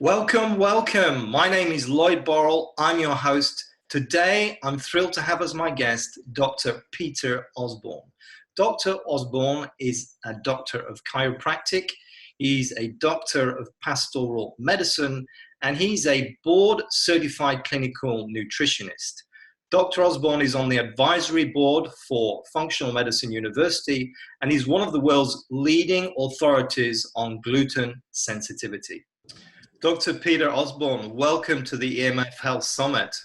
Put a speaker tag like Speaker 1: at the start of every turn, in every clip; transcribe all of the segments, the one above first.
Speaker 1: Welcome, welcome. My name is Lloyd Borrell. I'm your host. Today, I'm thrilled to have as my guest, Dr. Peter Osborne. Dr. Osborne is a doctor of chiropractic. He's a doctor of pastoral medicine, and he's a board-certified clinical nutritionist. Dr. Osborne is on the advisory board for Functional Medicine University, and he's one of the world's leading authorities on gluten sensitivity. Dr. Peter Osborne, welcome to the EMF Health Summit.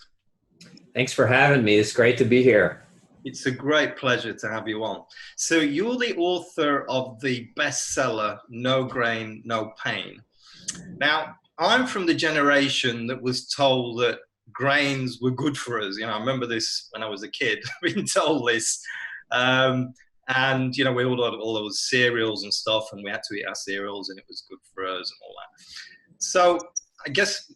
Speaker 2: Thanks for having me. It's great to be here.
Speaker 1: It's a great pleasure to have you on. So you're the author of the bestseller, No Grain, No Pain. Now, I'm from the generation that was told that grains were good for us. I remember this when I was a kid, being told this. And, we all had all those cereals and stuff, and we had to eat our cereals, and it was good for us and all that. So I guess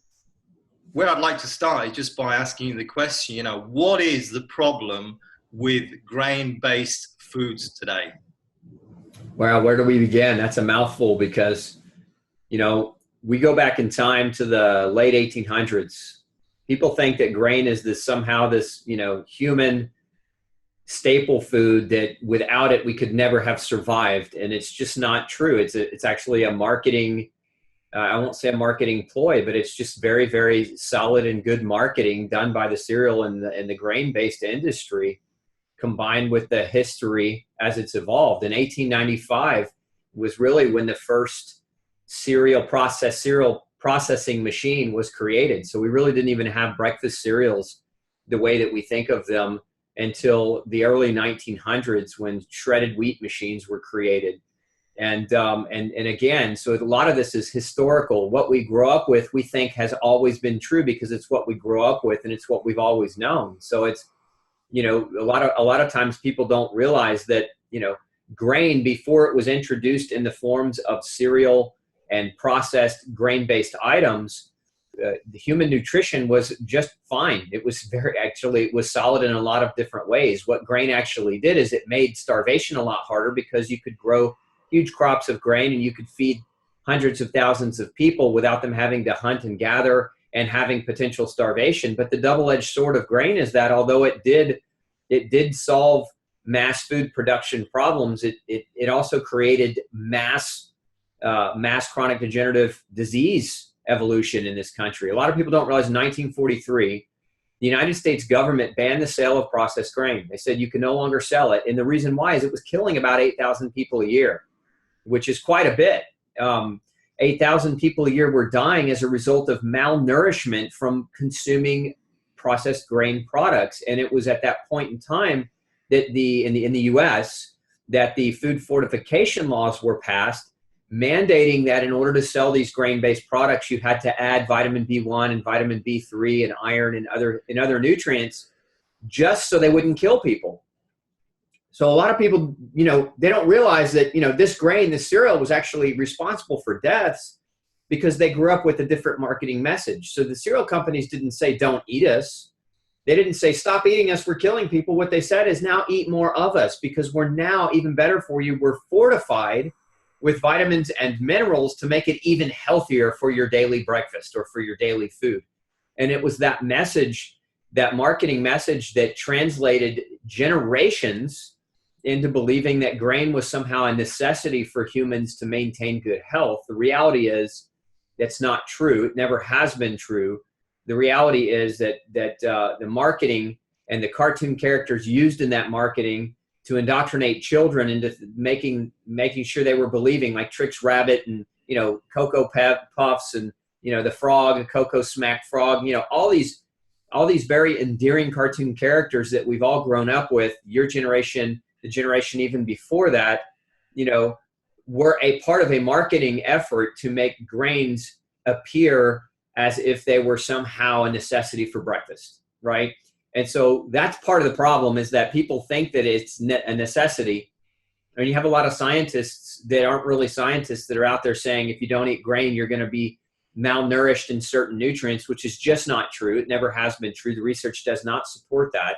Speaker 1: where I'd like to start is just by asking you the question, what is the problem with grain-based foods today?
Speaker 2: Well, where do we begin? That's a mouthful because, we go back in time to the late 1800s. People think that grain is somehow this human staple food that without it we could never have survived. And it's just not true. It's actually a marketing I won't say a marketing ploy, but it's just very, very solid and good marketing done by the cereal and the grain-based industry, combined with the history as it's evolved. In 1895 was really when the first cereal processing machine was created. So we really didn't even have breakfast cereals the way that we think of them until the early 1900s when shredded wheat machines were created. And again, so a lot of this is historical. What we grow up with, we think has always been true because it's what we grow up with and it's what we've always known. So it's, a lot of times people don't realize that, grain before it was introduced in the forms of cereal and processed grain-based items, the human nutrition was just fine. It was it was solid in a lot of different ways. What grain actually did is it made starvation a lot harder because you could grow huge crops of grain and you could feed hundreds of thousands of people without them having to hunt and gather and having potential starvation. But the double-edged sword of grain is that although it did solve mass food production problems, it also created mass chronic degenerative disease evolution in this country. A lot of people don't realize in 1943, the United States government banned the sale of processed grain. They said you can no longer sell it. And the reason why is it was killing about 8,000 people a year, which is quite a bit. 8,000 people a year were dying as a result of malnourishment from consuming processed grain products. And it was at that point in time that in the US that the food fortification laws were passed, mandating that in order to sell these grain-based products, you had to add vitamin B1 and vitamin B3 and iron and other nutrients just so they wouldn't kill people. So a lot of people, they don't realize that, this grain, this cereal was actually responsible for deaths because they grew up with a different marketing message. So the cereal companies didn't say, don't eat us. They didn't say, stop eating us, we're killing people. What they said is now eat more of us because we're now even better for you. We're fortified with vitamins and minerals to make it even healthier for your daily breakfast or for your daily food. And it was that message, that marketing message that translated generations into believing that grain was somehow a necessity for humans to maintain good health. The reality is that's not true. It never has been true. The reality is that the marketing and the cartoon characters used in that marketing to indoctrinate children into making sure they were believing, like Trix Rabbit and Cocoa Puffs and the frog and Cocoa Smack Frog, all these very endearing cartoon characters that we've all grown up with. Your generation, the generation even before that, were a part of a marketing effort to make grains appear as if they were somehow a necessity for breakfast, right? And so that's part of the problem, is that people think that it's a necessity. And you have a lot of scientists that aren't really scientists that are out there saying if you don't eat grain, you're going to be malnourished in certain nutrients, which is just not true. It never has been true. The research does not support that.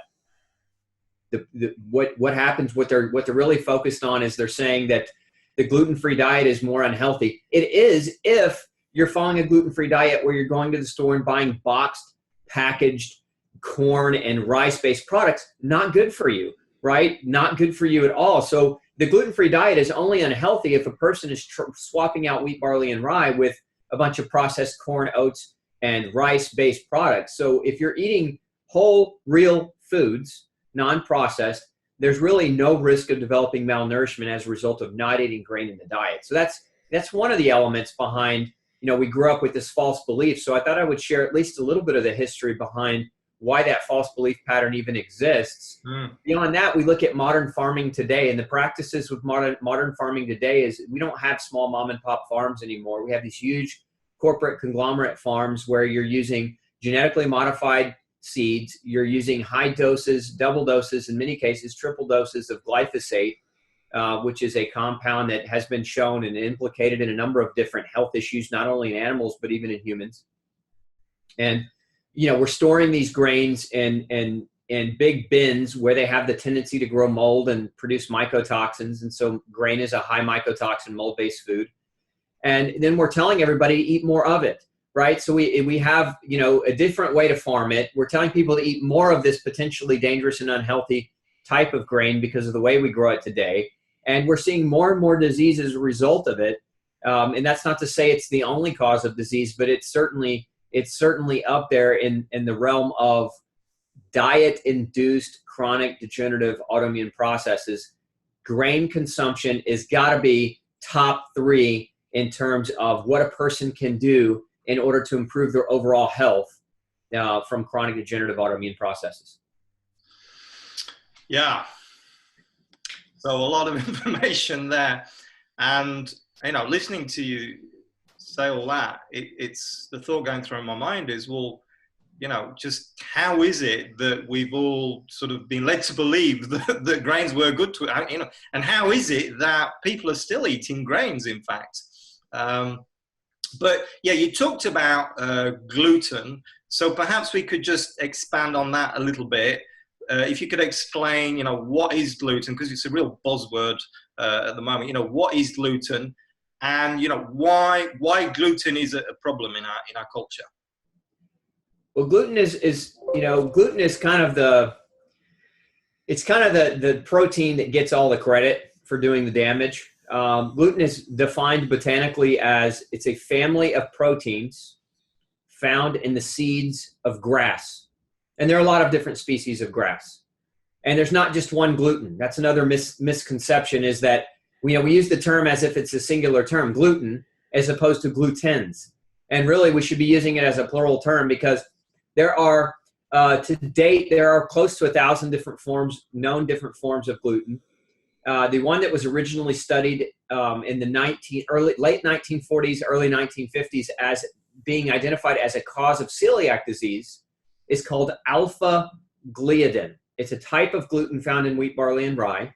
Speaker 2: What happens, what they're really focused on is they're saying that the gluten-free diet is more unhealthy. It is if you're following a gluten-free diet where you're going to the store and buying boxed, packaged corn and rice-based products, not good for you, right? Not good for you at all. So the gluten-free diet is only unhealthy if a person is swapping out wheat, barley, and rye with a bunch of processed corn, oats, and rice-based products. So if you're eating whole, real foods, non-processed, there's really no risk of developing malnourishment as a result of not eating grain in the diet. So that's one of the elements behind, we grew up with this false belief. So I thought I would share at least a little bit of the history behind why that false belief pattern even exists. Beyond that, we look at modern farming today, and the practices with modern farming today is we don't have small mom and pop farms anymore. We have these huge corporate conglomerate farms where you're using genetically modified seeds, you're using high doses, double doses, in many cases, triple doses of glyphosate, which is a compound that has been shown and implicated in a number of different health issues, not only in animals, but even in humans. And we're storing these grains in big bins where they have the tendency to grow mold and produce mycotoxins. And so grain is a high mycotoxin mold-based food. And then we're telling everybody to eat more of it, right? So we have, a different way to farm it. We're telling people to eat more of this potentially dangerous and unhealthy type of grain because of the way we grow it today. And we're seeing more and more disease as a result of it. And that's not to say it's the only cause of disease, but it's certainly up there in the realm of diet-induced chronic degenerative autoimmune processes. Grain consumption is got to be top 3 in terms of what a person can do in order to improve their overall health from chronic degenerative autoimmune processes.
Speaker 1: Yeah. So a lot of information there. And, listening to you say all that, it's the thought going through my mind is, well, just how is it that we've all sort of been led to believe that grains were good to, and how is it that people are still eating grains, in fact? But yeah, you talked about gluten. So perhaps we could just expand on that a little bit. If you could explain, what is gluten, because it's a real buzzword at the moment. What is gluten, and why gluten is a problem in our culture?
Speaker 2: Well, gluten is kind of the protein that gets all the credit for doing the damage. Gluten is defined botanically as it's a family of proteins found in the seeds of grass. And there are a lot of different species of grass. And there's not just one gluten. That's another misconception, is that we use the term as if it's a singular term, gluten, as opposed to glutens. And really, we should be using it as a plural term, because there are, to date, there are close to 1,000 different different forms of gluten. The one that was originally studied in the late 1940s, early 1950s as being identified as a cause of celiac disease is called alpha-gliadin. It's a type of gluten found in wheat, barley, and rye.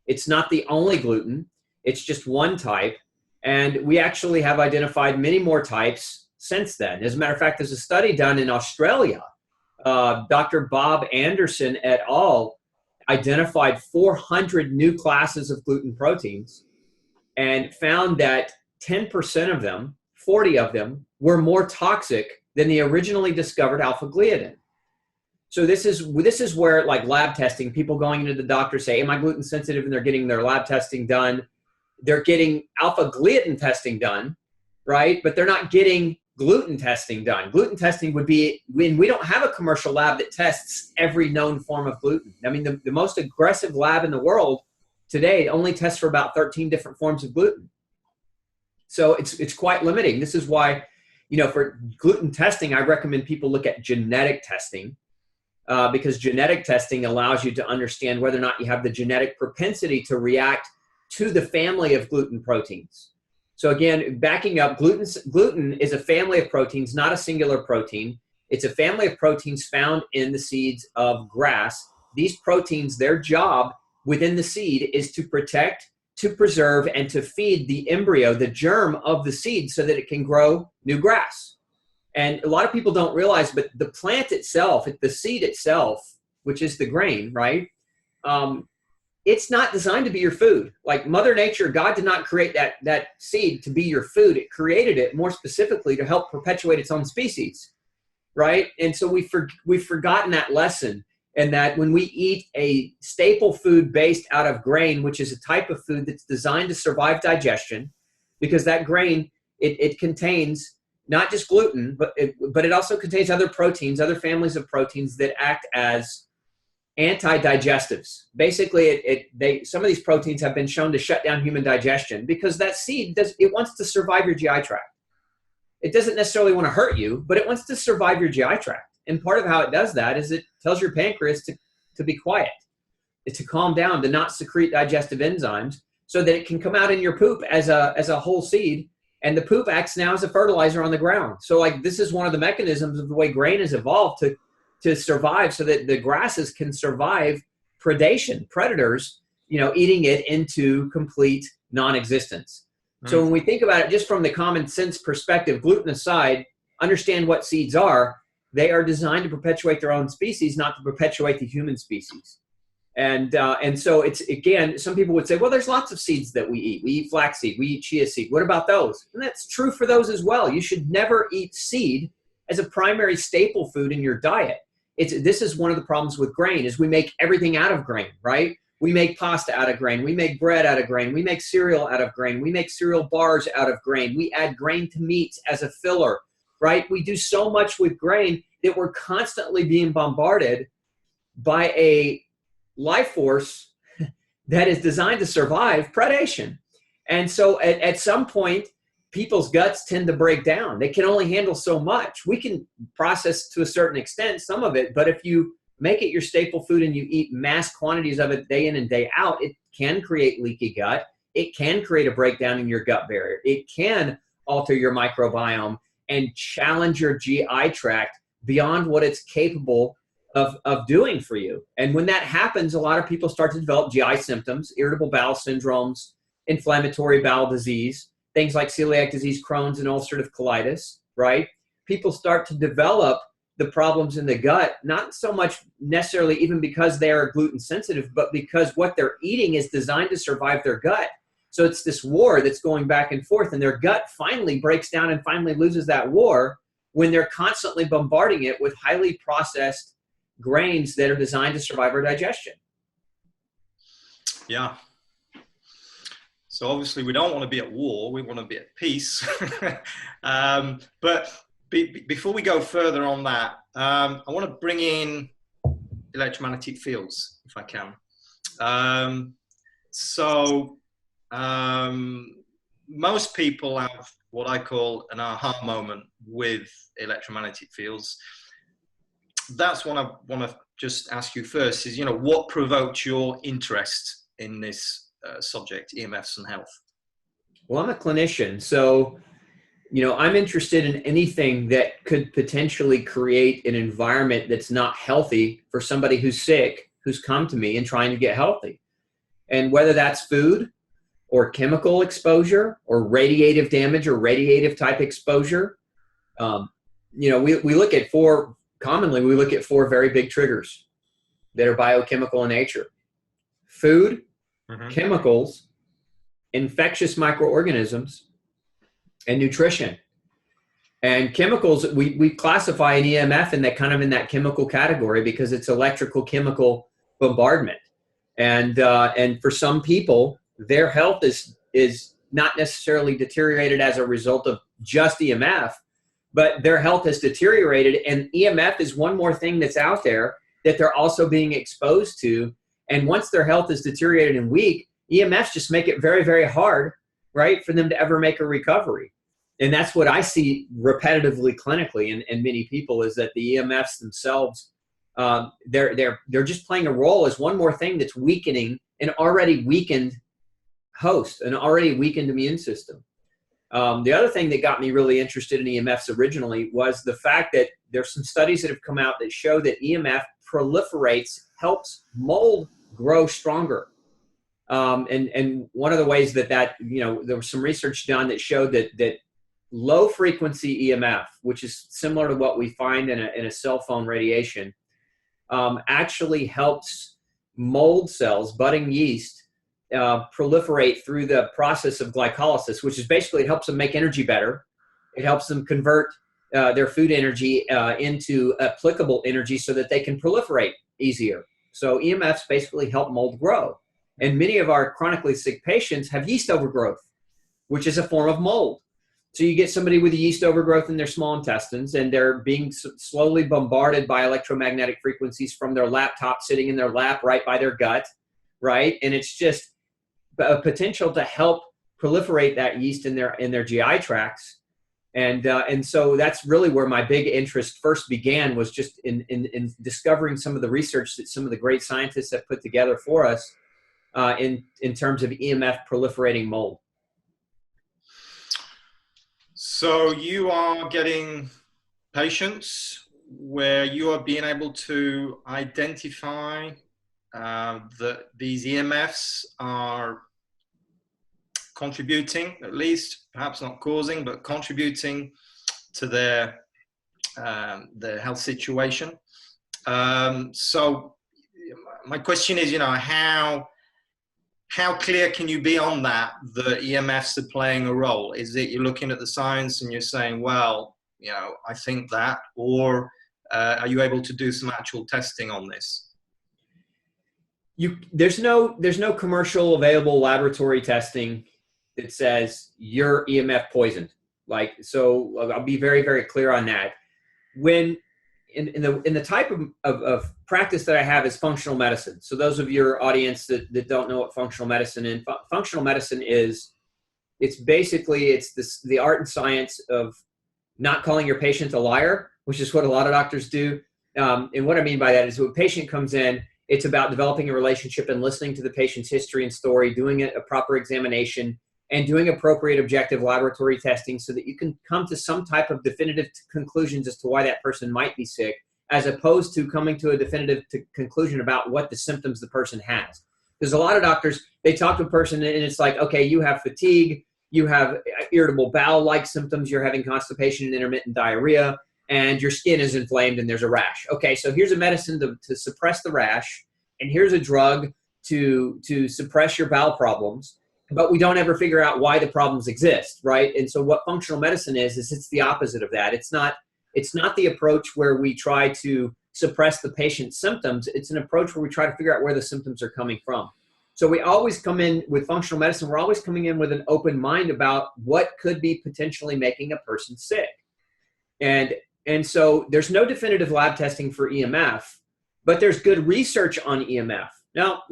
Speaker 2: It's not the only gluten. It's just one type. And we actually have identified many more types since then. As a matter of fact, there's a study done in Australia. Dr. Bob Anderson et al. Identified 400 new classes of gluten proteins and found that 10% of them, 40 of them, were more toxic than the originally discovered alpha-gliadin. So this is where, like lab testing, people going into the doctor say, am I gluten sensitive? And they're getting their lab testing done. They're getting alpha-gliadin testing done, right? But they're not getting gluten testing done. Gluten testing would be when we don't have a commercial lab that tests every known form of gluten. I mean, the most aggressive lab in the world today only tests for about 13 different forms of gluten. So it's quite limiting. This is why, for gluten testing, I recommend people look at genetic testing, because genetic testing allows you to understand whether or not you have the genetic propensity to react to the family of gluten proteins. So again, backing up, gluten is a family of proteins, not a singular protein. It's a family of proteins found in the seeds of grass. These proteins, their job within the seed is to protect, to preserve, and to feed the embryo, the germ of the seed, so that it can grow new grass. And a lot of people don't realize, but the plant itself, the seed itself, which is the grain, right? it's not designed to be your food. Like Mother Nature, God did not create that seed to be your food. It created it more specifically to help perpetuate its own species, right? And so we've forgotten that lesson, and that when we eat a staple food based out of grain, which is a type of food that's designed to survive digestion, because that grain, it contains not just gluten, but it also contains other proteins, other families of proteins that act as anti-digestives. Basically, some of these proteins have been shown to shut down human digestion because that seed wants to survive your GI tract. It doesn't necessarily want to hurt you, but it wants to survive your GI tract. And part of how it does that is it tells your pancreas to be quiet, to calm down, to not secrete digestive enzymes, so that it can come out in your poop as a whole seed. And the poop acts now as a fertilizer on the ground. So like this is one of the mechanisms of the way grain has evolved to survive, so that the grasses can survive predation, predators, eating it into complete non-existence. So when we think about it just from the common sense perspective, gluten aside, understand what seeds are. They are designed to perpetuate their own species, not to perpetuate the human species. And so it's, again, some people would say, well, there's lots of seeds that we eat. We eat flaxseed, we eat chia seed. What about those? And that's true for those as well. You should never eat seed as a primary staple food in your diet. This is one of the problems with grain, is we make everything out of grain, right? We make pasta out of grain. We make bread out of grain. We make cereal out of grain. We make cereal bars out of grain. We add grain to meats as a filler, right? We do so much with grain that we're constantly being bombarded by a life force that is designed to survive predation. And so at some point, people's guts tend to break down. They can only handle so much. We can process to a certain extent some of it, but if you make it your staple food and you eat mass quantities of it day in and day out, it can create leaky gut. It can create a breakdown in your gut barrier. It can alter your microbiome and challenge your GI tract beyond what it's capable of doing for you. And when that happens, a lot of people start to develop GI symptoms, irritable bowel syndromes, inflammatory bowel disease, things like celiac disease, Crohn's, and ulcerative colitis, right? People start to develop the problems in the gut, not so much necessarily even because they are gluten sensitive, but because what they're eating is designed to survive their gut. So it's this war that's going back and forth, and their gut finally breaks down and finally loses that war when they're constantly bombarding it with highly processed grains that are designed to survive our digestion.
Speaker 1: Yeah. So obviously we don't want to be at war, we want to be at peace. But before we go further on that, I want to bring in electromagnetic fields, if I can. Most people have what I call an aha moment with electromagnetic fields. That's what I want to just ask you first is, what provoked your interest in this subject, EMFs and health?
Speaker 2: Well, I'm a clinician, so I'm interested in anything that could potentially create an environment that's not healthy for somebody who's sick, who's come to me and trying to get healthy. And whether that's food or chemical exposure or radiative damage or radiative type exposure, we look at we look at four very big triggers that are biochemical in nature: food, chemicals, infectious microorganisms, and nutrition. And chemicals, we classify an EMF in that chemical category because it's electrical chemical bombardment. And for some people, their health is not necessarily deteriorated as a result of just EMF, but their health has deteriorated, and EMF is one more thing that's out there that they're also being exposed to. And once their health is deteriorated and weak, EMFs just make it very, very hard, right, for them to ever make a recovery. And that's what I see repetitively clinically in many people, is that the EMFs themselves, they're just playing a role as one more thing that's weakening an already weakened host, an already weakened immune system. The other thing that got me really interested in EMFs originally was the fact that there's some studies that have come out that show that EMF proliferates, helps mold grow stronger. And one of the ways that there was some research done that showed that low frequency EMF, which is similar to what we find in a cell phone radiation, actually helps mold cells, budding yeast, proliferate through the process of glycolysis, which is basically, it helps them make energy better. It helps them convert their food energy into applicable energy so that they can proliferate easier. So EMFs basically help mold grow. And many of our chronically sick patients have yeast overgrowth, which is a form of mold. So you get somebody with a yeast overgrowth in their small intestines, and they're being slowly bombarded by electromagnetic frequencies from their laptop sitting in their lap right by their gut, right? And it's just a potential to help proliferate that yeast in their GI tracts. And so that's really where my big interest first began, was just in discovering some of the research that some of the great scientists have put together for us in terms of EMF proliferating mold.
Speaker 1: So you are getting patients where you are being able to identify that these EMFs are contributing, at least, perhaps not causing, but contributing to their health situation. So my question is, how clear can you be on that EMFs are playing a role? Is it you're looking at the science and you're saying, well, I think that, or are you able to do some actual testing on this?
Speaker 2: There's no commercial available laboratory testing that says you're EMF poisoned. So I'll be very, very clear on that. When in the type of practice that I have is functional medicine. So those of your audience that don't know what functional medicine is, functional medicine is, it's the art and science of not calling your patient a liar, which is what a lot of doctors do. And what I mean by that is when a patient comes in, it's about developing a relationship and listening to the patient's history and story, doing a proper examination, and doing appropriate objective laboratory testing so that you can come to some type of definitive conclusions as to why that person might be sick, as opposed to coming to a definitive conclusion about what the symptoms the person has. Because a lot of doctors, they talk to a person and it's like, okay, you have fatigue, you have irritable bowel-like symptoms, you're having constipation and intermittent diarrhea, and your skin is inflamed and there's a rash. Okay, so here's a medicine to suppress the rash, and here's a drug to suppress your bowel problems. But we don't ever figure out why the problems exist, right? And so what functional medicine is it's the opposite of that. It's not the approach where we try to suppress the patient's symptoms. It's an approach where we try to figure out where the symptoms are coming from. So we always come in with functional medicine. We're always coming in with an open mind about what could be potentially making a person sick. And so there's no definitive lab testing for EMF, but there's good research on EMF. Now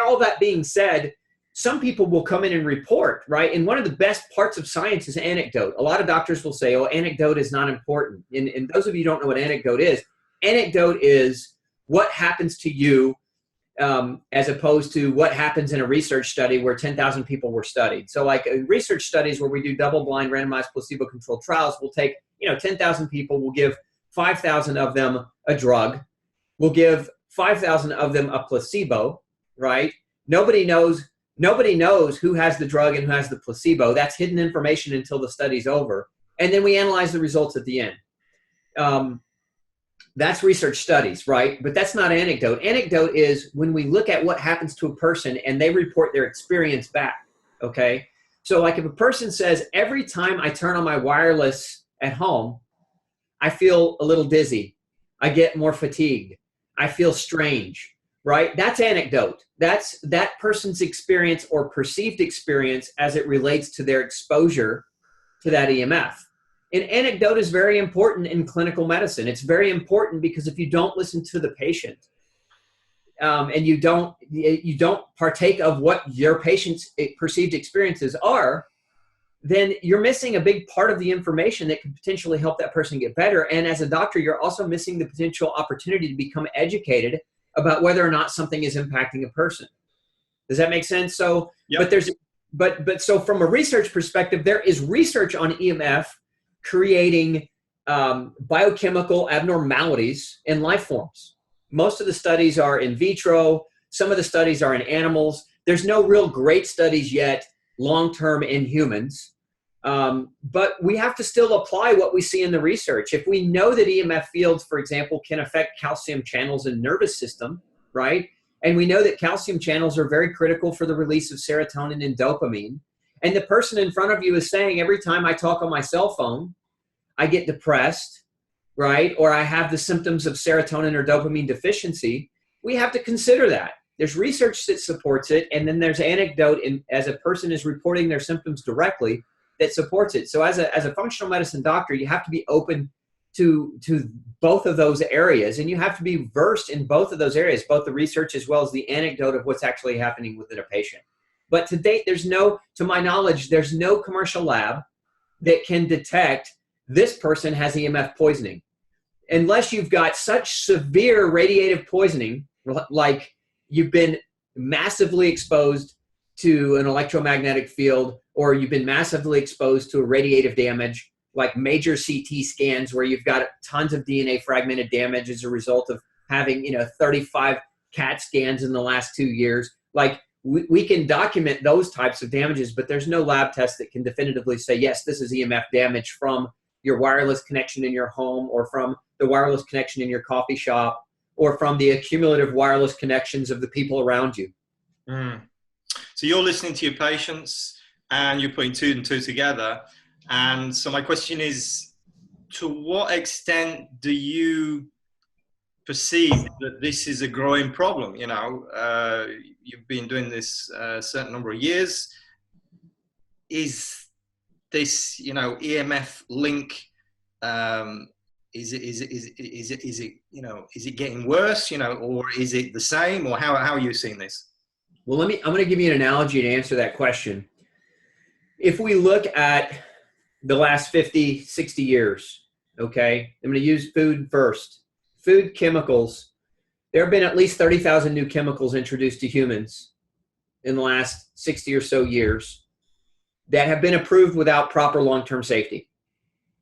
Speaker 2: all that being said, some people will come in and report, right? And one of the best parts of science is anecdote. A lot of doctors will say, oh, anecdote is not important. And those of you who don't know what anecdote is what happens to you as opposed to what happens in a research study where 10,000 people were studied. So like in research studies where we do double-blind randomized placebo-controlled trials, we'll take 10,000 people, we'll give 5,000 of them a drug, we'll give 5,000 of them a placebo, right? Nobody knows who has the drug and who has the placebo. That's hidden information until the study's over. And then we analyze the results at the end. That's research studies, right? But that's not anecdote. Anecdote is when we look at what happens to a person and they report their experience back, okay? So like if a person says, every time I turn on my wireless at home, I feel a little dizzy. I get more fatigued. I feel strange. Right? That's anecdote. That's that person's experience or perceived experience as it relates to their exposure to that EMF. And anecdote is very important in clinical medicine. It's very important because if you don't listen to the patient and you don't partake of what your patient's perceived experiences are, then you're missing a big part of the information that could potentially help that person get better. And as a doctor, you're also missing the potential opportunity to become educated about whether or not something is impacting a person. Does that make sense? So, yep. But so from a research perspective, there is research on EMF creating biochemical abnormalities in life forms. Most of the studies are in vitro. Some of the studies are in animals. There's no real great studies yet long-term in humans. But we have to still apply what we see in the research. If we know that EMF fields, for example, can affect calcium channels in the nervous system, right? And we know that calcium channels are very critical for the release of serotonin and dopamine. And the person in front of you is saying, every time I talk on my cell phone, I get depressed, right? Or I have the symptoms of serotonin or dopamine deficiency. We have to consider that. There's research that supports it, and then there's anecdote as a person is reporting their symptoms directly that supports it. So as a functional medicine doctor, you have to be open to both of those areas, and you have to be versed in both of those areas, both the research as well as the anecdote of what's actually happening within a patient. But to date, to my knowledge, there's no commercial lab that can detect this person has EMF poisoning. Unless you've got such severe radiative poisoning, like you've been massively exposed to an electromagnetic field, or you've been massively exposed to a radiative damage, like major CT scans where you've got tons of DNA fragmented damage as a result of having, 35 CAT scans in the last 2 years. Like we can document those types of damages, but there's no lab test that can definitively say, yes, this is EMF damage from your wireless connection in your home, or from the wireless connection in your coffee shop, or from the accumulative wireless connections of the people around you.
Speaker 1: Mm. So you're listening to your patients and you're putting two and two together. And so my question is, to what extent do you perceive that this is a growing problem? You've been doing this a certain number of years. Is this, EMF link, is it getting worse, or is it the same, or how are you seeing this?
Speaker 2: Well, I'm going to give you an analogy to answer that question. If we look at the last 50, 60 years, okay, I'm going to use food first. Food chemicals, there have been at least 30,000 new chemicals introduced to humans in the last 60 or so years that have been approved without proper long-term safety,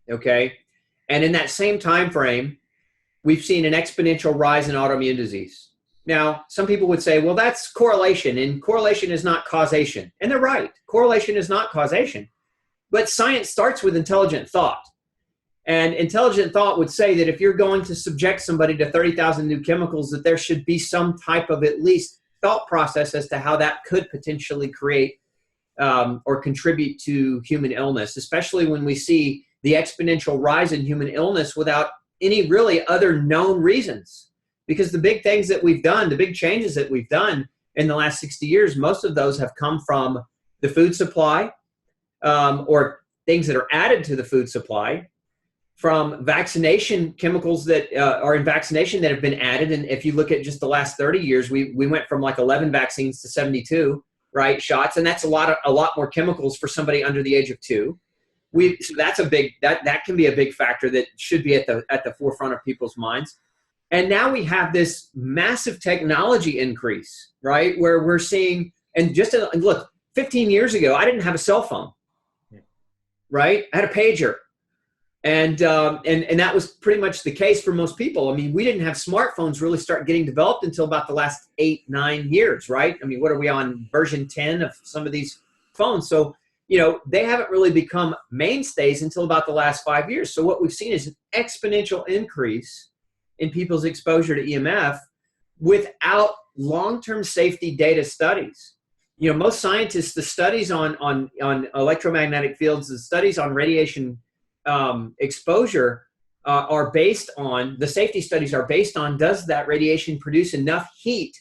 Speaker 2: okay? And in that same time frame, we've seen an exponential rise in autoimmune disease. Now, some people would say, well, that's correlation, and correlation is not causation. And they're right. Correlation is not causation. But science starts with intelligent thought. And intelligent thought would say that if you're going to subject somebody to 30,000 new chemicals, that there should be some type of at least thought process as to how that could potentially create or contribute to human illness, especially when we see the exponential rise in human illness without any really other known reasons. Because the big things that we've done, the big changes that we've done in the last 60 years, most of those have come from the food supply, or things that are added to the food supply, from vaccination chemicals that are in vaccination that have been added. And if you look at just the last 30 years, we went from like 11 vaccines to 72, right, shots. And that's a lot more chemicals for somebody under the age of 2. So that's that can be a big factor that should be at the forefront of people's minds. And now we have this massive technology increase, right? Where we're seeing, and look, 15 years ago, I didn't have a cell phone, right? I had a pager. And that was pretty much the case for most people. I mean, we didn't have smartphones really start getting developed until about the last 8-9 years, right? I mean, what are we on, version 10 of some of these phones? So, they haven't really become mainstays until about the last 5 years. So what we've seen is an exponential increase in people's exposure to EMF without long-term safety data studies. Most scientists, the studies on electromagnetic fields, the studies on radiation exposure are based on, the safety studies are based on, does that radiation produce enough heat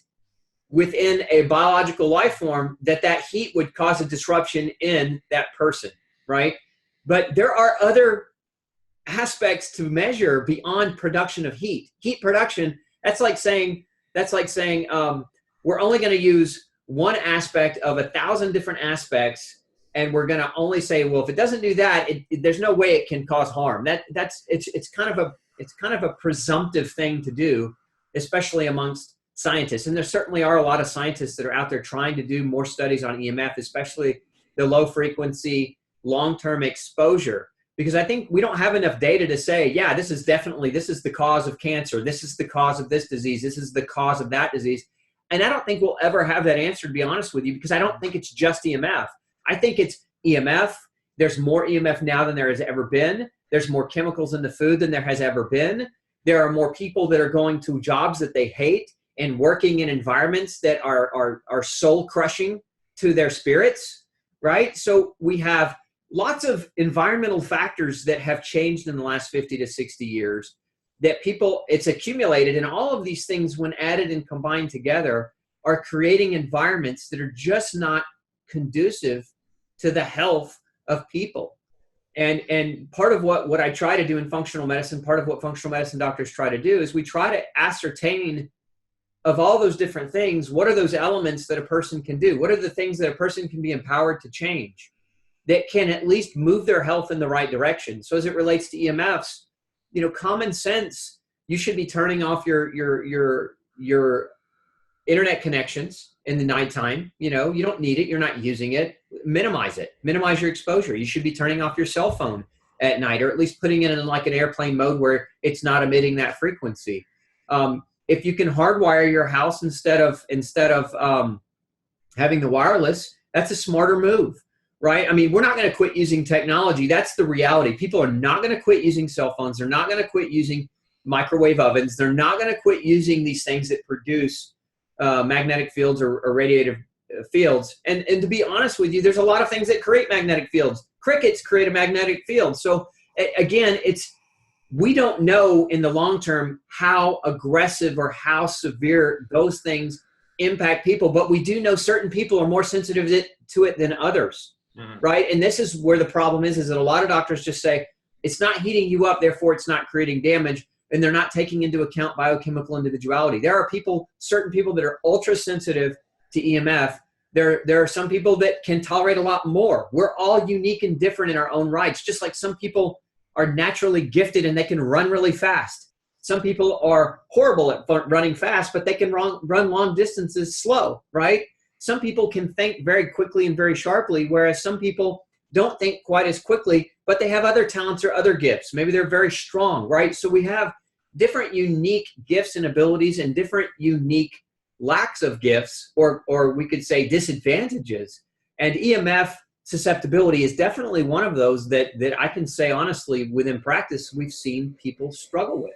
Speaker 2: within a biological life form that heat would cause a disruption in that person, right? But there are other aspects to measure beyond production of heat. Heat production, that's like saying we're only going to use one aspect of 1,000 different aspects, and we're going to only say, well, if it doesn't do that, there's no way it can cause harm. It's kind of a presumptive thing to do, especially amongst scientists. And there certainly are a lot of scientists that are out there trying to do more studies on EMF, especially the low frequency, long-term exposure. Because I think we don't have enough data to say, yeah, this is the cause of cancer. This is the cause of this disease. This is the cause of that disease. And I don't think we'll ever have that answer, to be honest with you, because I don't think it's just EMF. I think it's EMF. There's more EMF now than there has ever been. There's more chemicals in the food than there has ever been. There are more people that are going to jobs that they hate and working in environments that are soul crushing to their spirits, right? So we have lots of environmental factors that have changed in the last 50 to 60 years that it's accumulated, and all of these things, when added and combined together, are creating environments that are just not conducive to the health of people. And part of what I try to do in functional medicine, part of what functional medicine doctors try to do, is we try to ascertain, of all those different things, what are those elements that a person can do? What are the things that a person can be empowered to change that can at least move their health in the right direction? So as it relates to EMFs, common sense, you should be turning off your internet connections in the nighttime. You don't need it. You're not using it. Minimize it. Minimize your exposure. You should be turning off your cell phone at night, or at least putting it in like an airplane mode where it's not emitting that frequency. If you can hardwire your house instead of having the wireless, that's a smarter move, right? I mean, we're not going to quit using technology. That's the reality. People are not going to quit using cell phones. They're not going to quit using microwave ovens. They're not going to quit using these things that produce magnetic fields or radiative fields. And to be honest with you, there's a lot of things that create magnetic fields. Crickets create a magnetic field. So again, we don't know in the long term how aggressive or how severe those things impact people, but we do know certain people are more sensitive to it than others, right? And this is where the problem is that a lot of doctors just say, it's not heating you up, therefore it's not creating damage, and they're not taking into account biochemical individuality. There are certain people that are ultra sensitive to EMF. There are some people that can tolerate a lot more. We're all unique and different in our own rights, just like some people are naturally gifted and they can run really fast. Some people are horrible at running fast, but they can run long distances slow, right? Some people can think very quickly and very sharply, whereas some people don't think quite as quickly, but they have other talents or other gifts. Maybe they're very strong, right? So we have different unique gifts and abilities and different unique lacks of gifts, or we could say disadvantages. And EMF susceptibility is definitely one of those that I can say honestly, within practice, we've seen people struggle with.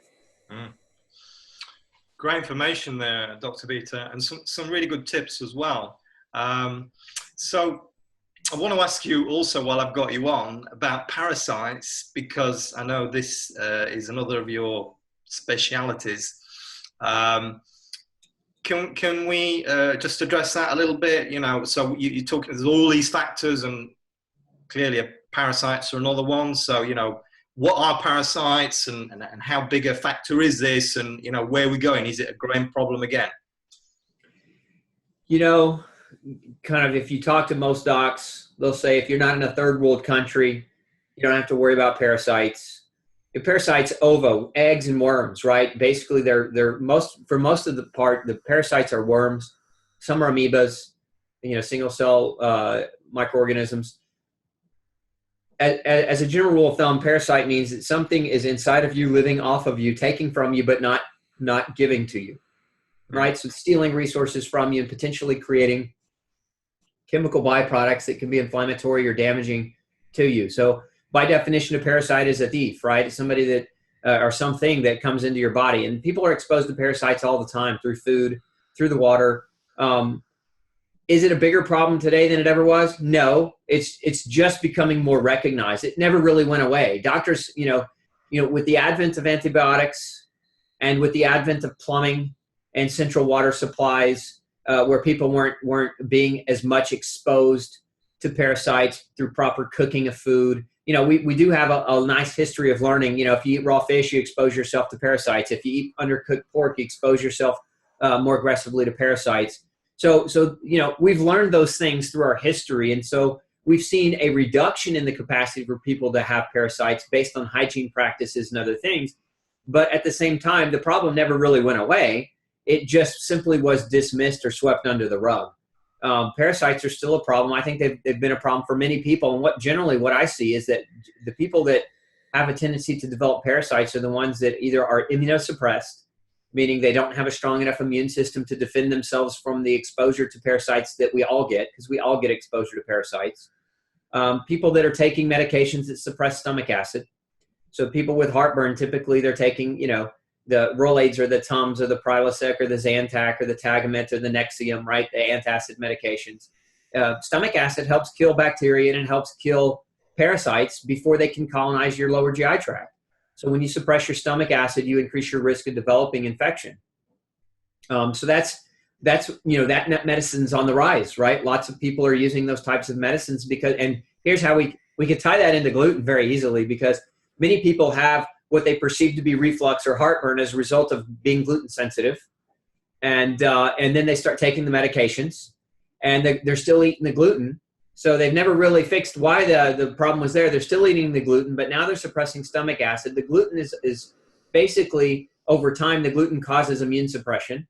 Speaker 1: Great information there, Dr. Peter, and some really good tips as well. So I want to ask you also, while I've got you on, about parasites, because I know this is another of your specialities. Can we just address that a little bit? So you're talking, there's all these factors, and clearly parasites are another one. So, what are parasites, and how big a factor is this, and, where are we going? Is it a growing problem again?
Speaker 2: Kind of, if you talk to most docs, they'll say if you're not in a third world country, you don't have to worry about parasites. Parasites, eggs and worms, right? Basically, for most of the part, the parasites are worms. Some are amoebas, single cell microorganisms. As a general rule of thumb, parasite means that something is inside of you, living off of you, taking from you, but not giving to you, right? So stealing resources from you and potentially creating chemical byproducts that can be inflammatory or damaging to you. So by definition, a parasite is a thief, right? It's somebody that, or something that comes into your body. And people are exposed to parasites all the time through food, through the water. Is it a bigger problem today than it ever was? No, it's just becoming more recognized. It never really went away. Doctors, with the advent of antibiotics and with the advent of plumbing and central water supplies, where people weren't being as much exposed to parasites through proper cooking of food. We do have a nice history of learning. If you eat raw fish, you expose yourself to parasites. If you eat undercooked pork, you expose yourself more aggressively to parasites. So we've learned those things through our history. And so we've seen a reduction in the capacity for people to have parasites based on hygiene practices and other things. But at the same time, the problem never really went away. It just simply was dismissed or swept under the rug. Parasites are still a problem. I think they've been a problem for many people. And what I see is that the people that have a tendency to develop parasites are the ones that either are immunosuppressed, meaning they don't have a strong enough immune system to defend themselves from the exposure to parasites that we all get, because we all get exposure to parasites. People that are taking medications that suppress stomach acid. So people with heartburn, typically they're taking, the Rolaids or the Tums or the Prilosec or the Zantac or the Tagamet or the Nexium, right? The antacid medications. Stomach acid helps kill bacteria and it helps kill parasites before they can colonize your lower GI tract. So when you suppress your stomach acid, you increase your risk of developing infection. So that's that medicine's on the rise, right? Lots of people are using those types of medicines because, and here's how we could tie that into gluten very easily, because many people have what they perceive to be reflux or heartburn as a result of being gluten sensitive. And then they start taking the medications and they're still eating the gluten. So they've never really fixed why the problem was there. They're still eating the gluten, but now they're suppressing stomach acid. The gluten is basically, over time, the gluten causes immune suppression.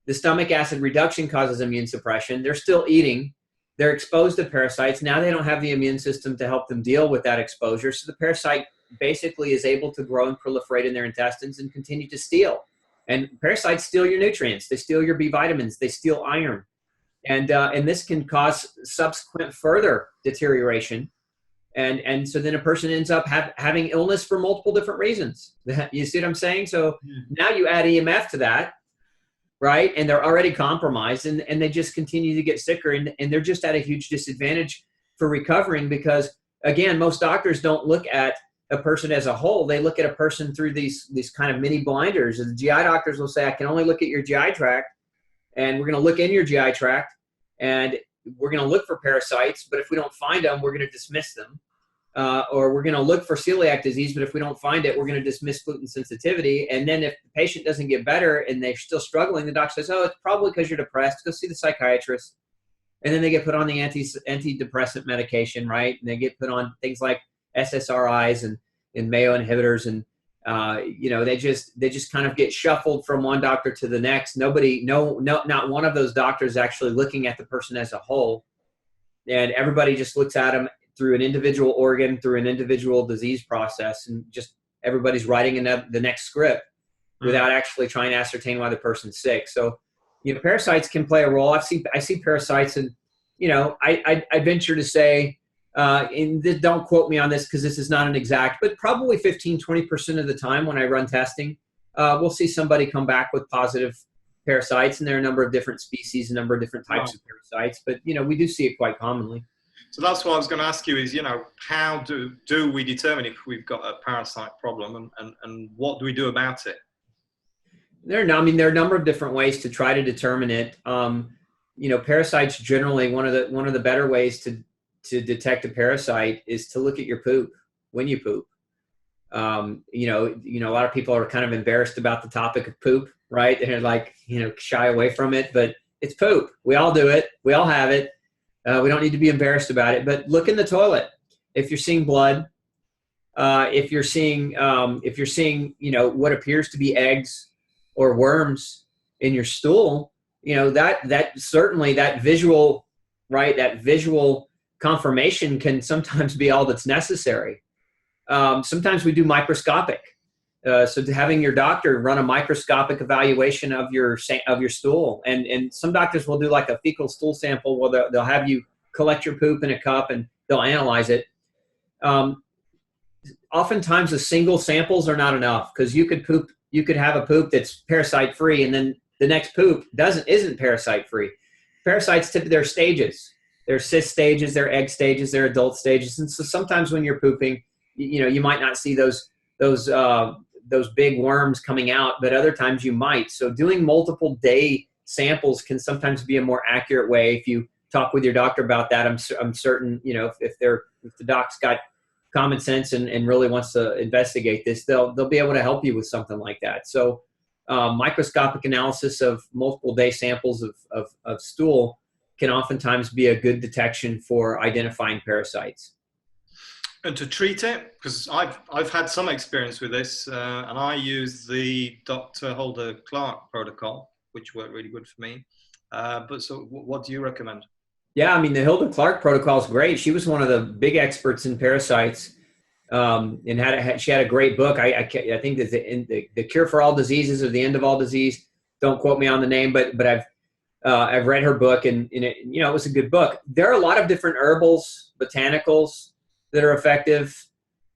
Speaker 2: The stomach acid reduction causes immune suppression. They're still eating. They're exposed to parasites. Now they don't have the immune system to help them deal with that exposure. So the parasite basically is able to grow and proliferate in their intestines and continue to steal. And parasites steal your nutrients. They steal your B vitamins. They steal iron. And this can cause subsequent further deterioration. And so then a person ends up having illness for multiple different reasons. You see what I'm saying? So now you add EMF to that, right? And they're already compromised and they just continue to get sicker and they're just at a huge disadvantage for recovering because, again, most doctors don't look at a person as a whole. They look at a person through these kind of mini blinders. And the GI doctors will say, I can only look at your GI tract, and we're going to look in your GI tract, and we're going to look for parasites, but if we don't find them, we're going to dismiss them. Or we're going to look for celiac disease, but if we don't find it, we're going to dismiss gluten sensitivity. And then if the patient doesn't get better and they're still struggling, the doctor says, oh, it's probably because you're depressed. Go see the psychiatrist. And then they get put on the antidepressant medication, right? And they get put on things like SSRIs and Mayo inhibitors. And, they just kind of get shuffled from one doctor to the next. Not one of those doctors actually looking at the person as a whole. And everybody just looks at them through an individual organ, through an individual disease process, and just everybody's writing the next script without actually trying to ascertain why the person's sick. So, parasites can play a role. I see parasites, and I venture to say, don't quote me on this because this is not an exact, but probably 15-20% of the time when I run testing, we'll see somebody come back with positive parasites, and there are a number of different species, a number of different types of parasites, but we do see it quite commonly.
Speaker 1: So that's what I was going to ask you is, how do we determine if we've got a parasite problem and what do we do about it?
Speaker 2: There are a number of different ways to try to determine it. Parasites generally, one of the better ways to detect a parasite is to look at your poop when you poop. A lot of people are kind of embarrassed about the topic of poop, right? They're like, shy away from it, but it's poop. We all do it. We all have it. We don't need to be embarrassed about it, but look in the toilet. If you're seeing blood, if you're seeing what appears to be eggs or worms in your stool, that certainly that visual confirmation can sometimes be all that's necessary. Sometimes we do microscopic. So having your doctor run a microscopic evaluation of your stool, and some doctors will do like a fecal stool sample where they'll have you collect your poop in a cup and they'll analyze it. Oftentimes the single samples are not enough because you could have a poop that's parasite free and then the next poop isn't parasite free. Parasites typically, they're stages. They're cyst stages, they're egg stages, they're adult stages, and so sometimes when you're pooping, you might not see those big worms coming out, but other times you might. So doing multiple day samples can sometimes be a more accurate way. If you talk with your doctor about that, I'm certain, if the doc's got common sense and really wants to investigate this, they'll be able to help you with something like that. So microscopic analysis of multiple day samples of stool can oftentimes be a good detection for identifying parasites.
Speaker 1: And to treat it, because I've had some experience with this, and I use the Dr. Holder Clark protocol, which worked really good for me. But so, what do you recommend?
Speaker 2: Yeah, the Hilda Clark protocol is great. She was one of the big experts in parasites, and she had a great book. I think that the Cure for All Diseases or the End of All Disease. Don't quote me on the name, but I've read her book, and it was a good book. There are a lot of different herbals, botanicals that are effective.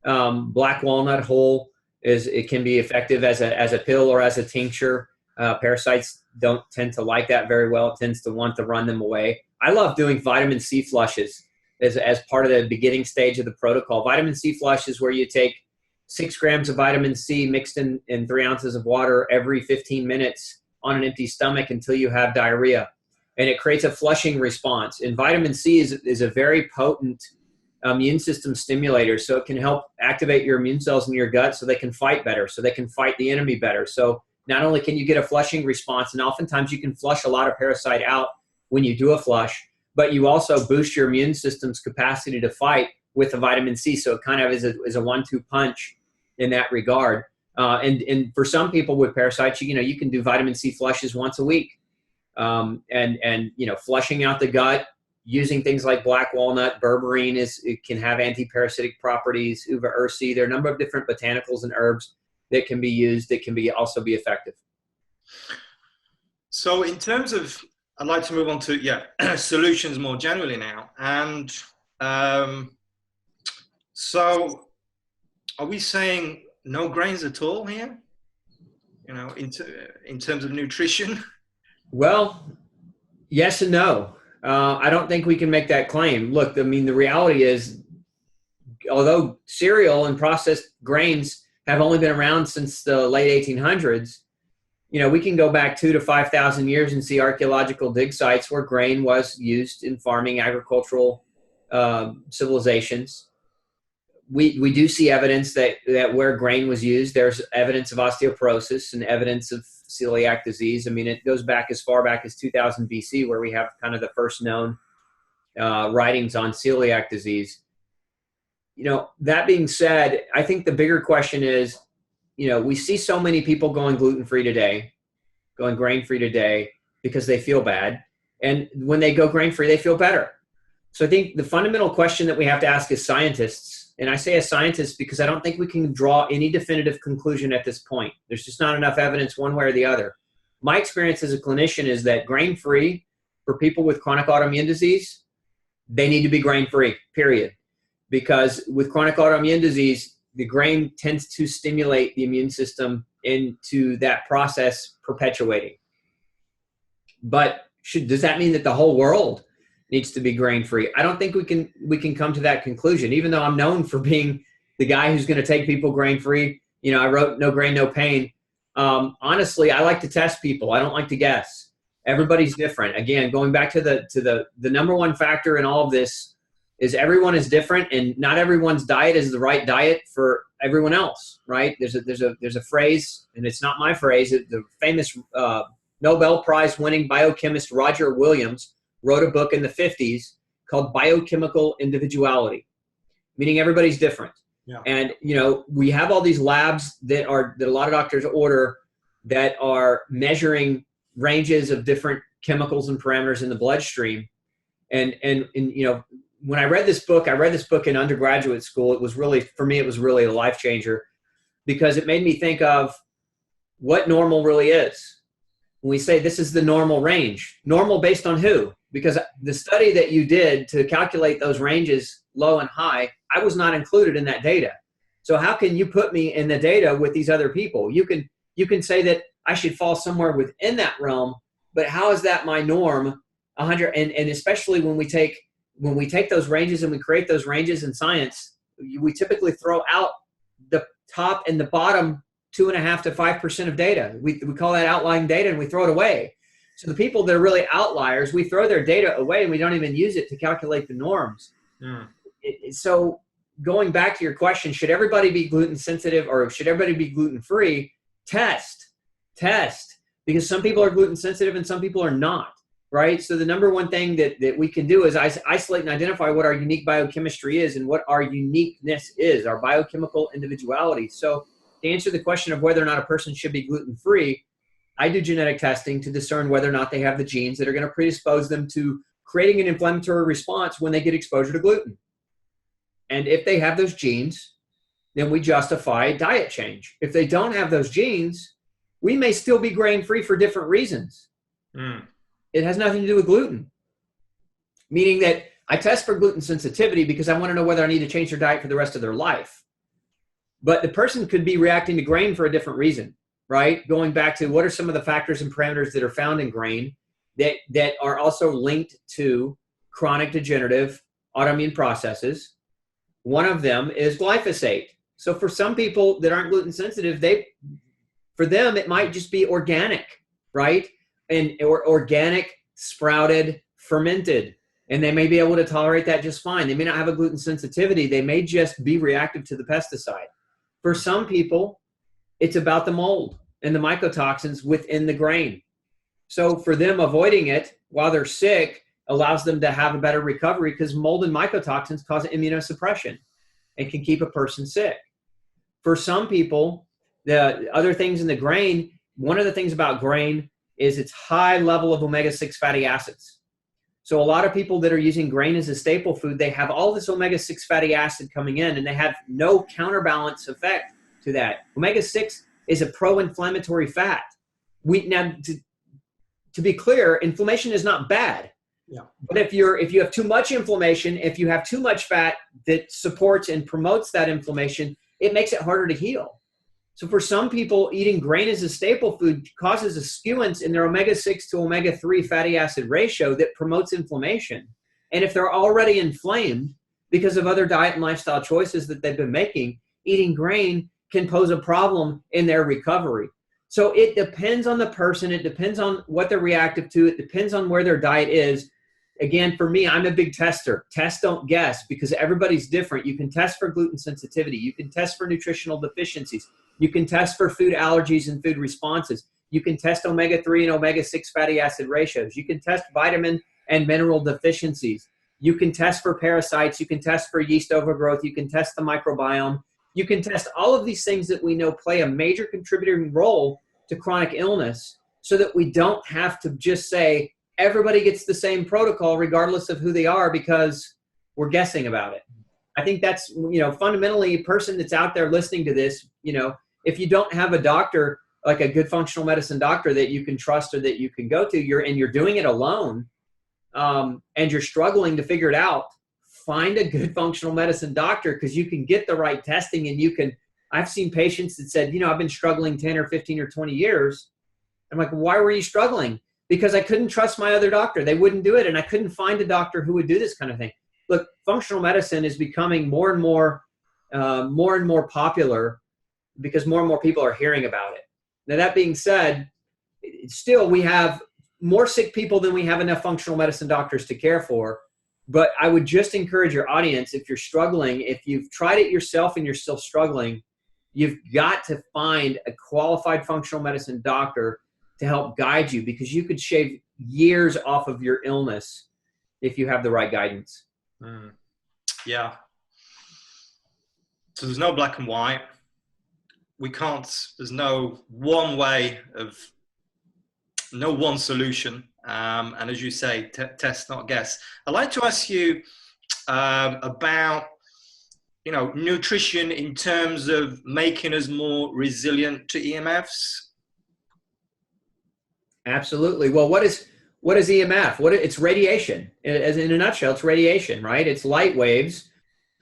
Speaker 2: Black walnut hull it can be effective as a pill or as a tincture. Parasites don't tend to like that very well. It tends to want to run them away. I love doing vitamin C flushes as part of the beginning stage of the protocol. Vitamin C flush is where you take 6 grams of vitamin C mixed in 3 ounces of water every 15 minutes on an empty stomach until you have diarrhea. And it creates a flushing response. And vitamin C is a very potent immune system stimulator. So it can help activate your immune cells in your gut so they can fight better, so they can fight the enemy better. So not only can you get a flushing response, and oftentimes you can flush a lot of parasite out when you do a flush, but you also boost your immune system's capacity to fight with the vitamin C. So it kind of is a 1-2 punch in that regard. And for some people with parasites, you can do vitamin C flushes once a week. And flushing out the gut using things like black walnut, berberine it can have anti-parasitic properties, uva ursi. There are a number of different botanicals and herbs that can be used that can also be effective.
Speaker 1: So in terms of, I'd like to move on to solutions more generally now. And so are we saying no grains at all here? In terms of nutrition?
Speaker 2: Well, yes and no. I don't think we can make that claim. Look, the reality is, although cereal and processed grains have only been around since the late 1800s, we can go back 2,000 to 5,000 years and see archaeological dig sites where grain was used in farming agricultural civilizations. We do see evidence that where grain was used, there's evidence of osteoporosis and evidence of celiac disease. It goes back as far back as 2000 BC, where we have kind of the first known writings on celiac disease. That being said, I think the bigger question is, we see so many people going gluten-free today, going grain-free today because they feel bad. And when they go grain-free, they feel better. So I think the fundamental question that we have to ask as scientists, and I say as scientists because I don't think we can draw any definitive conclusion at this point. There's just not enough evidence one way or the other. My experience as a clinician is that grain-free for people with chronic autoimmune disease, they need to be grain-free, period. Because with chronic autoimmune disease, the grain tends to stimulate the immune system into that process perpetuating. But does that mean that the whole world needs to be grain-free? I don't think we can come to that conclusion, even though I'm known for being the guy who's going to take people grain-free. I wrote No Grain, No Pain. Honestly, I like to test people. I don't like to guess. Everybody's different. Again, going back to the number one factor in all of this is everyone is different, and not everyone's diet is the right diet for everyone else, right? There's a phrase, and it's not my phrase. The famous Nobel Prize winning biochemist Roger Williams wrote a book in the 50s called Biochemical Individuality, meaning everybody's different.
Speaker 1: Yeah.
Speaker 2: And, we have all these labs that a lot of doctors order that are measuring ranges of different chemicals and parameters in the bloodstream. And when I read this book in undergraduate school. For me, it was really a life changer because it made me think of what normal really is. When we say this is the normal range, normal based on who? Because the study that you did to calculate those ranges, low and high, I was not included in that data. So how can you put me in the data with these other people? You can say that I should fall somewhere within that realm, but how is that my norm? 100 and especially when we take those ranges and we create those ranges in science, we typically throw out the top and the bottom 2.5% to 5% of data. We call that outlying data, and we throw it away. So the people that are really outliers, we throw their data away and we don't even use it to calculate the norms.
Speaker 1: Mm.
Speaker 2: So going back to your question, should everybody be gluten sensitive or should everybody be gluten free? Test, because some people are gluten sensitive and some people are not, right? So the number one thing that we can do is isolate and identify what our unique biochemistry is and what our uniqueness is, our biochemical individuality. So to answer the question of whether or not a person should be gluten free, I do genetic testing to discern whether or not they have the genes that are going to predispose them to creating an inflammatory response when they get exposure to gluten. And if they have those genes, then we justify diet change. If they don't have those genes, we may still be grain-free for different reasons.
Speaker 1: Mm.
Speaker 2: It has nothing to do with gluten. Meaning that I test for gluten sensitivity because I want to know whether I need to change their diet for the rest of their life. But the person could be reacting to grain for a different reason, right? Going back to what are some of the factors and parameters that are found in grain that are also linked to chronic degenerative autoimmune processes. One of them is glyphosate. So for some people that aren't gluten sensitive, for them, it might just be organic, right? Or organic, sprouted, fermented. And they may be able to tolerate that just fine. They may not have a gluten sensitivity. They may just be reactive to the pesticide. For some people, it's about the mold and the mycotoxins within the grain. So for them, avoiding it while they're sick allows them to have a better recovery, because mold and mycotoxins cause immunosuppression and can keep a person sick. For some people, the other things in the grain, one of the things about grain is its high level of omega-6 fatty acids. So a lot of people that are using grain as a staple food, they have all this omega-6 fatty acid coming in, and they have no counterbalance effect to that. Omega-6 is a pro-inflammatory fat. Now, to be clear, inflammation is not bad.
Speaker 1: Yeah.
Speaker 2: But if you have too much inflammation, if you have too much fat that supports and promotes that inflammation, it makes it harder to heal. So for some people, eating grain as a staple food causes a skewance in their omega-6 to omega-3 fatty acid ratio that promotes inflammation. And if they're already inflamed because of other diet and lifestyle choices that they've been making, eating grain can pose a problem in their recovery. So it depends on the person. It depends on what they're reactive to. It depends on where their diet is. Again, for me, I'm a big tester. Test, don't guess, because everybody's different. You can test for gluten sensitivity. You can test for nutritional deficiencies. You can test for food allergies and food responses. You can test omega-3 and omega-6 fatty acid ratios. You can test vitamin and mineral deficiencies. You can test for parasites. You can test for yeast overgrowth. You can test the microbiome. You can test all of these things that we know play a major contributing role to chronic illness, so that we don't have to just say everybody gets the same protocol regardless of who they are because we're guessing about it. I think that's, fundamentally a person that's out there listening to this, if you don't have a doctor, like a good functional medicine doctor that you can trust or that you can go to, you're doing it alone, and you're struggling to figure it out, find a good functional medicine doctor, because you can get the right testing, and I've seen patients that said, I've been struggling 10 or 15 or 20 years. I'm like, why were you struggling? Because I couldn't trust my other doctor. They wouldn't do it. And I couldn't find a doctor who would do this kind of thing. Look, functional medicine is becoming more and more popular because more and more people are hearing about it. Now, that being said, still we have more sick people than we have enough functional medicine doctors to care for. But I would just encourage your audience, if you're struggling, if you've tried it yourself and you're still struggling, you've got to find a qualified functional medicine doctor to help guide you, because you could shave years off of your illness if you have the right guidance.
Speaker 1: Yeah. So there's no black and white. There's no one way no one solution. And as you say, test, not guess. I'd like to ask you about, nutrition in terms of making us more resilient to EMFs.
Speaker 2: Absolutely. Well, what is EMF? It's radiation. As in a nutshell, it's radiation, right? It's light waves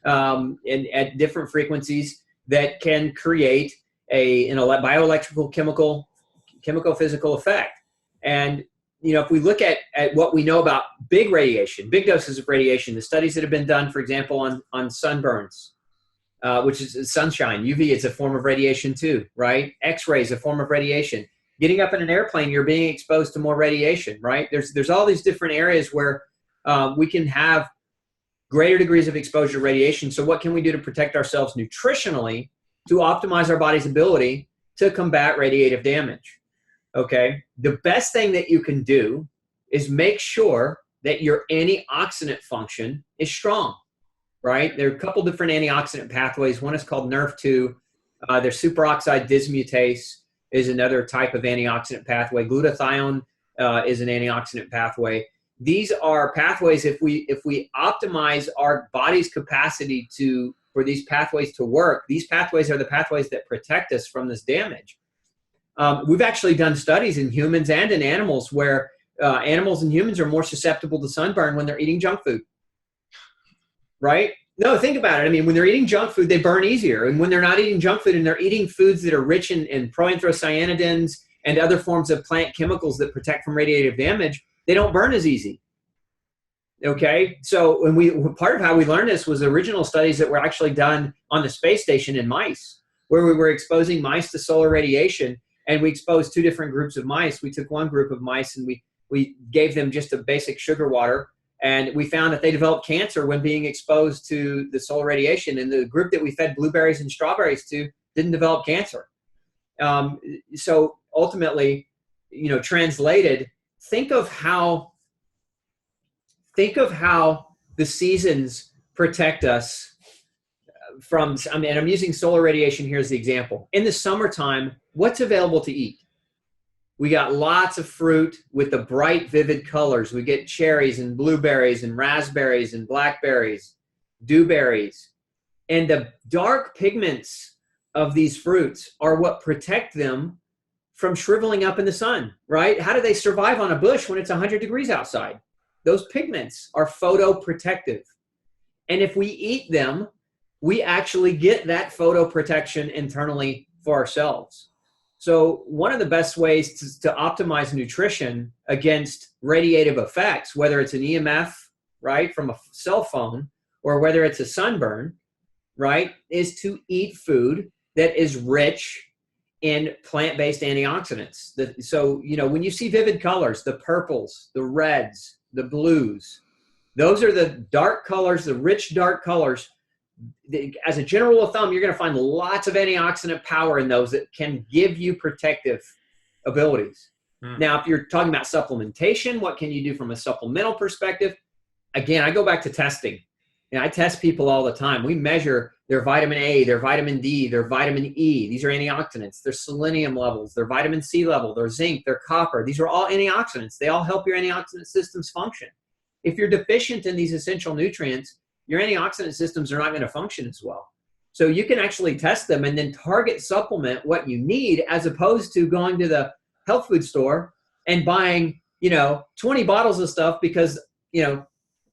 Speaker 2: at different frequencies that can create a bioelectrical, chemical, physical effect. And if we look at what we know about big radiation, big doses of radiation, the studies that have been done, for example, on sunburns, which is sunshine, UV is a form of radiation too, right? X-rays, a form of radiation. Getting up in an airplane, you're being exposed to more radiation, right? There's all these different areas where we can have greater degrees of exposure to radiation. So what can we do to protect ourselves nutritionally to optimize our body's ability to combat radiative damage? Okay, the best thing that you can do is make sure that your antioxidant function is strong, right? There are a couple different antioxidant pathways. One is called NRF2. There's superoxide dismutase is another type of antioxidant pathway. Glutathione is an antioxidant pathway. These are pathways, if we optimize our body's capacity for these pathways to work, these pathways are the pathways that protect us from this damage. We've actually done studies in humans and in animals where animals and humans are more susceptible to sunburn when they're eating junk food, right? No, think about it. I mean, when they're eating junk food, they burn easier. And when they're not eating junk food and they're eating foods that are rich in proanthocyanidins and other forms of plant chemicals that protect from radiative damage, they don't burn as easy. Okay, so part of how we learned this was the original studies that were actually done on the space station in mice, where we were exposing mice to solar radiation, and we exposed two different groups of mice. We took one group of mice and we gave them just a basic sugar water, and we found that they developed cancer when being exposed to the solar radiation. And the group that we fed blueberries and strawberries to didn't develop cancer. So ultimately, translated, think of how the seasons protect us from, and I'm using solar radiation here as the example. In the summertime, what's available to eat? We got lots of fruit with the bright, vivid colors. We get cherries and blueberries and raspberries and blackberries, dewberries. And the dark pigments of these fruits are what protect them from shriveling up in the sun, right? How do they survive on a bush when it's 100 degrees outside? Those pigments are photoprotective. And if we eat them, we actually get that photoprotection internally for ourselves. So one of the best ways to optimize nutrition against radiative effects, whether it's an EMF, right, from a cell phone, or whether it's a sunburn, right, is to eat food that is rich in plant-based antioxidants. So, when you see vivid colors, the purples, the reds, the blues, those are the dark colors, the rich dark colors. As a general rule of thumb, you're going to find lots of antioxidant power in those that can give you protective abilities. Now, if you're talking about supplementation, what can you do from a supplemental perspective? Again, I go back to testing. I test people all the time. We measure their vitamin A, their vitamin D, their vitamin E. These are antioxidants. Their selenium levels, their vitamin C level, their zinc, their copper. These are all antioxidants. They all help your antioxidant systems function. If you're deficient in these essential nutrients, your antioxidant systems are not going to function as well. So you can actually test them and then target supplement what you need, as opposed to going to the health food store and buying, 20 bottles of stuff because,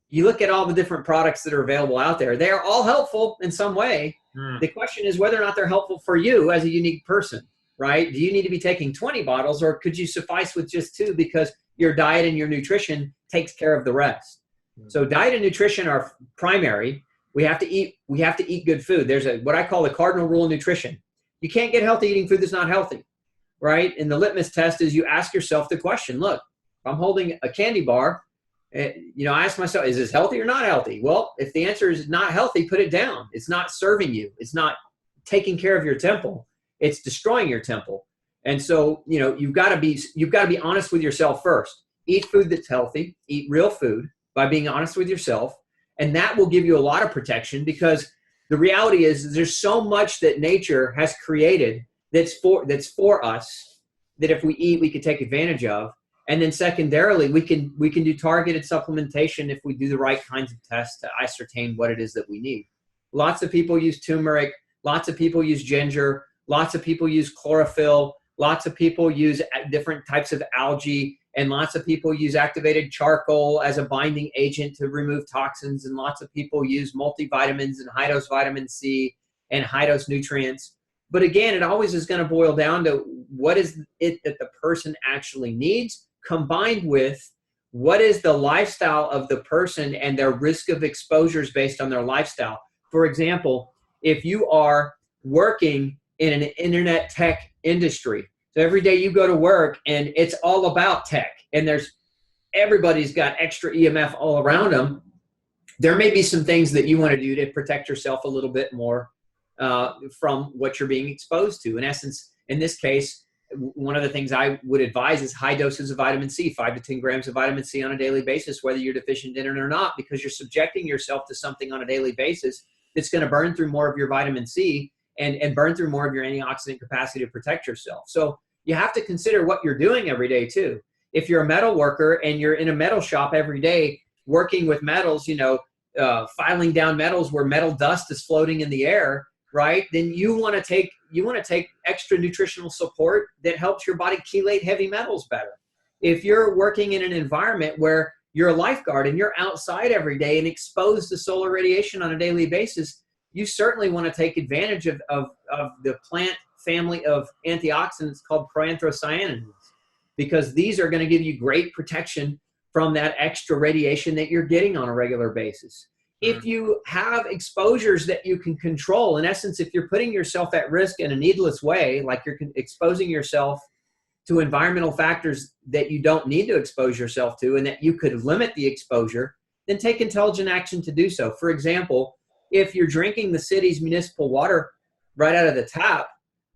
Speaker 2: you look at all the different products that are available out there. They are all helpful in some way. The question is whether or not they're helpful for you as a unique person, right? Do you need to be taking 20 bottles, or could you suffice with just 2 because your diet and your nutrition takes care of the rest? So diet and nutrition are primary. We have to eat good food. There's what I call the cardinal rule of nutrition. You can't get healthy eating food that's not healthy, right? And the litmus test is you ask yourself the question, look, if I'm holding a candy bar, I ask myself, is this healthy or not healthy? Well, if the answer is not healthy, put it down. It's not serving you. It's not taking care of your temple. It's destroying your temple. And so, you've got to be honest with yourself first. Eat food that's healthy. Eat real food by being honest with yourself. And that will give you a lot of protection, because the reality is there's so much that nature has created that's for us, that if we eat, we can take advantage of. And then secondarily, we can do targeted supplementation if we do the right kinds of tests to ascertain what it is that we need. Lots of people use turmeric. Lots of people use ginger. Lots of people use chlorophyll. Lots of people use different types of algae. And lots of people use activated charcoal as a binding agent to remove toxins. And lots of people use multivitamins and high-dose vitamin C and high-dose nutrients. But again, it always is going to boil down to what is it that the person actually needs, combined with what is the lifestyle of the person and their risk of exposures based on their lifestyle. For example, if you are working in an internet tech industry, so every day you go to work and it's all about tech, and everybody's got extra EMF all around them, there may be some things that you want to do to protect yourself a little bit more from what you're being exposed to. In essence, in this case, one of the things I would advise is high doses of vitamin C, 5 to 10 grams of vitamin C on a daily basis, whether you're deficient in it or not, because you're subjecting yourself to something on a daily basis that's going to burn through more of your vitamin C and burn through more of your antioxidant capacity to protect yourself. So you have to consider what you're doing every day too. If you're a metal worker and you're in a metal shop every day working with metals, filing down metals where metal dust is floating in the air, right? Then you want to take extra nutritional support that helps your body chelate heavy metals better. If you're working in an environment where you're a lifeguard and you're outside every day and exposed to solar radiation on a daily basis, you certainly want to take advantage of the plant family of antioxidants called proanthocyanins, because these are going to give you great protection from that extra radiation that you're getting on a regular basis. If you have exposures that you can control, in essence, if you're putting yourself at risk in a needless way, like you're exposing yourself to environmental factors that you don't need to expose yourself to and that you could limit the exposure, then take intelligent action to do so. For example, if you're drinking the city's municipal water right out of the tap,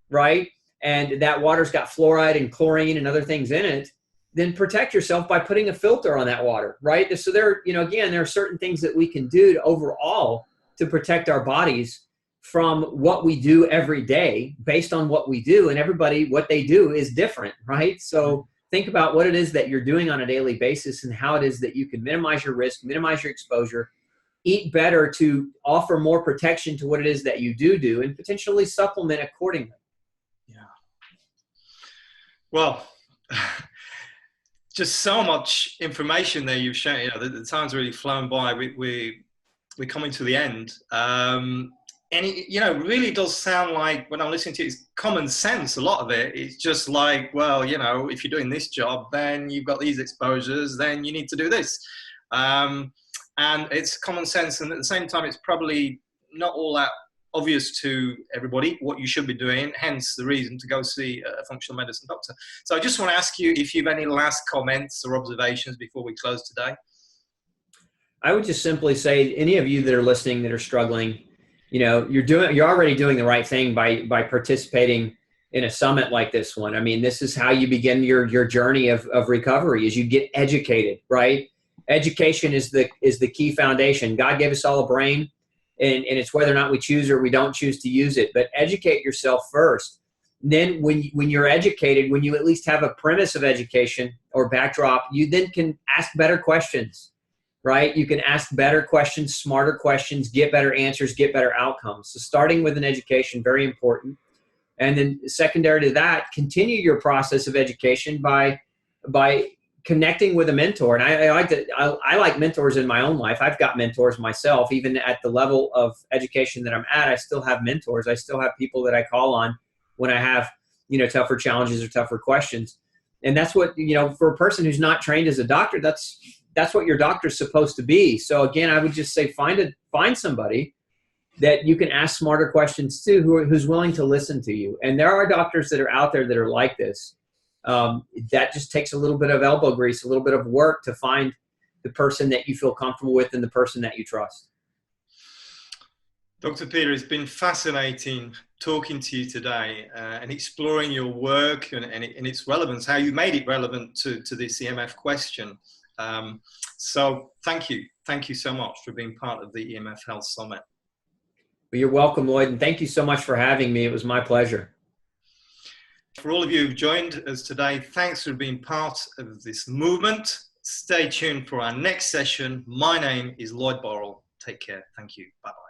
Speaker 2: right, and that water's got fluoride and chlorine and other things in it, then protect yourself by putting a filter on that water, right? So there, again, there are certain things that we can do to overall to protect our bodies from what we do every day based on what we do. And everybody, what they do is different, right? So think about what it is that you're doing on a daily basis and how it is that you can minimize your risk, minimize your exposure, eat better to offer more protection to what it is that you do, and potentially supplement accordingly.
Speaker 1: Yeah. Well, just so much information there you've shown. The time's really flown by. We're coming to the end. And it really does sound like, when I'm listening to it, it's common sense. A lot of it, it's just like, well, if you're doing this job, then you've got these exposures, then you need to do this. And it's common sense. And at the same time, it's probably not all that obvious to everybody what you should be doing, hence the reason to go see a functional medicine doctor. So I just want to ask you if you've any last comments or observations before we close today.
Speaker 2: I would just simply say, any of you that are listening that are struggling, you're already doing the right thing by participating in a summit like this one. I mean, this is how you begin your journey of recovery, is you get educated, right? Education is the key foundation. God gave us all a brain, and it's whether or not we choose or we don't choose to use it. But educate yourself first. And then when you're educated, when you at least have a premise of education or backdrop, you then can ask better questions. Right? You can ask better questions, smarter questions, get better answers, get better outcomes. So starting with an education, very important. And then secondary to that, continue your process of education by connecting with a mentor. And I like mentors in my own life. I've got mentors myself. Even at the level of education that I'm at, I still have mentors. I still have people that I call on when I have, tougher challenges or tougher questions. And that's what, for a person who's not trained as a doctor, that's what your doctor's supposed to be. So again, I would just say find somebody that you can ask smarter questions to, who's willing to listen to you. And there are doctors that are out there that are like this. That just takes a little bit of elbow grease, a little bit of work to find the person that you feel comfortable with and the person that you trust.
Speaker 1: Dr. Peter, it's been fascinating talking to you today and exploring your work and its relevance, how you made it relevant to this EMF question. So thank you. Thank you so much for being part of the EMF Health Summit.
Speaker 2: Well, you're welcome, Lloyd, and thank you so much for having me. It was my pleasure.
Speaker 1: For all of you who've joined us today, thanks for being part of this movement. Stay tuned for our next session. My name is Lloyd Borrell. Take care. Thank you. Bye-bye.